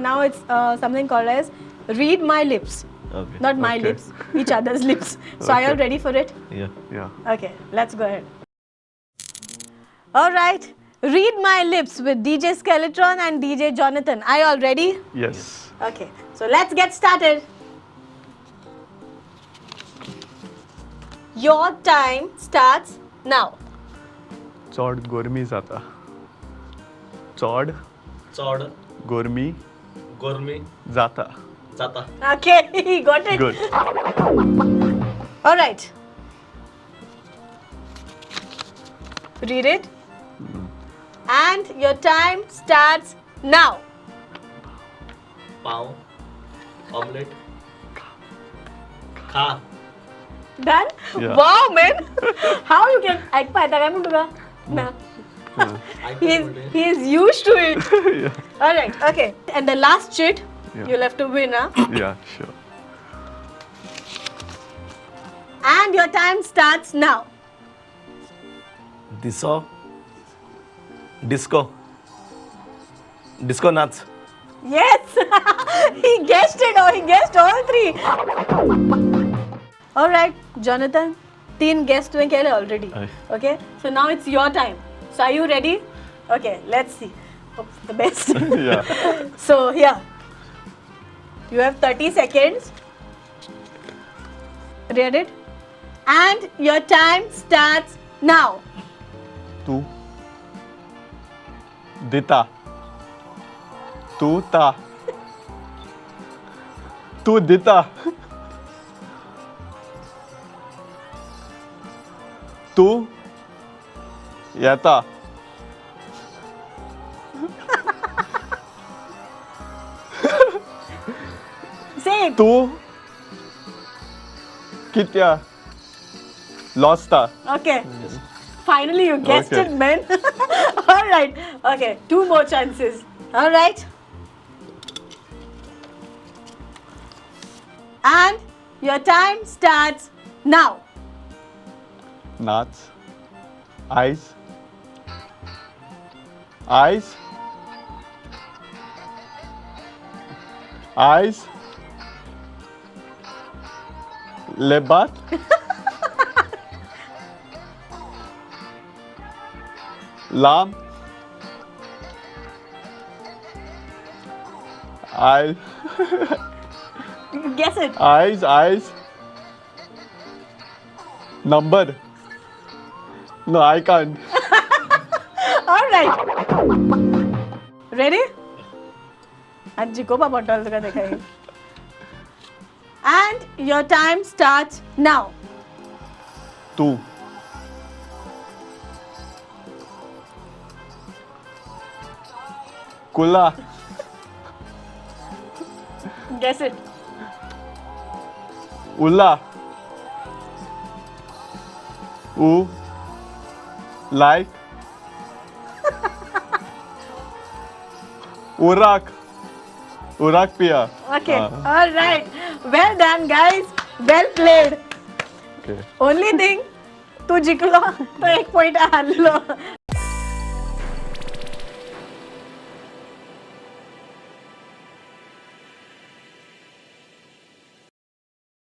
now it's something called as read my lips. Okay. Not my lips, each other's lips. So are you all ready for it? Yeah. Yeah. Okay, let's go ahead. All right. Read my lips with DJ Skeletron and DJ Jonathan. Are you all ready? Yes. Okay, so let's get started. Your time starts now. चौड गोरमी जाता. चौड Chod. गोरमी Gormi. जाता. Jata. Okay, he got it. Good. All right. Read it. And your time starts now. Pav. Omelette. Kha. Done? Yeah. Wow, man. How you can... ऐकपा येता काय म्हणतो का? ना. He is used to it. Yeah. All right, okay. And the last cheat, Yeah. you'll have to win, huh? Yeah, sure. And your time starts now. Diso. Disco. Disco nuts. Yes! He guessed it, or he guessed all three. All right, Jonathan. 3 guests में खेले already. Aye. Okay, so now it's your time. So are you ready? Okay, let's see. Hope for the best. Yeah. So here, you have 30 seconds. Read it. And your time starts now. तू देता. तू ता. तू देता. तू येता. Say it. तू कित्या लॉस्टा. Okay. Finally, you guessed Okay. it, man. All right. Okay, 2 more chances. All right. And your time starts now. Nuts. Eyes. Eyes. Eyes. Lebat. Lam. Eyes. Guess it. Eyes. Number. No, I can't. All right. Ready? आज जिकोबा bottle का दिखाएंगे. And your time starts now. तू कुला. Guess it. उला. उ like. Urak पिया. Okay. All right. Well done, guys. Well played. Okay. Only thing, तू जिंकलो तो 1 point हारलो.